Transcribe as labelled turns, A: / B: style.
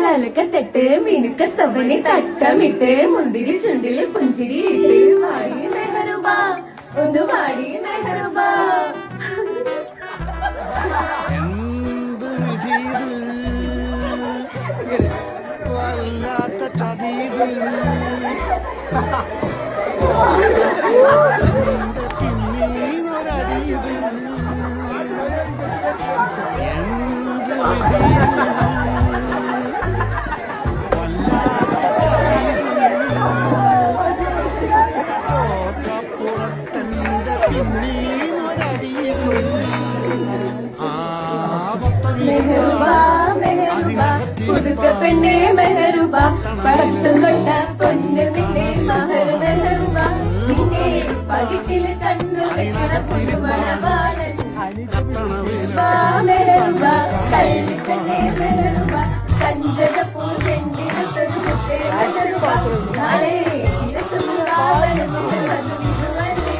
A: അലക്കത്തെട്ട് മിനുക്ക സവനി തട്ടമിട്ട് മുന്തിരി ചുണ്ടില് പുഞ്ചിരി ഇട്ട് വാടി മെഹറുബ ഒന്ന് വാടി മെഹറുബ.
B: എന്ത് വിധീത് വല്ലാത്ത ചതീത് പിന്നീനൊരടീത് എന്ത് വിധീത് വല്ലാത്ത ചതീത് കോട്ടപ്പുറത്തന്റെ പിന്നീനൊരടീത്
A: മെഹറുബ മെഹറുബ പുതുക്ക പെണ്ണേ മെഹറുബ പടത്തും കൊണ്ട പൊന്നു നിന്നെ മഹർ മെഹറുബ നിന്നെ പകിട്ടില് കണ്ണു വെക്കണ പുതുമണവാളൻ മെഹറുബ കല്ല് പെണ്ണേ മെഹറുബ കഞ്ചക പൂജെണ്ടിനൊരു മുത്തേ മെഹറുബ നാളെ ഇരത്തും കാവലും അത് വിധുവല്ലേ.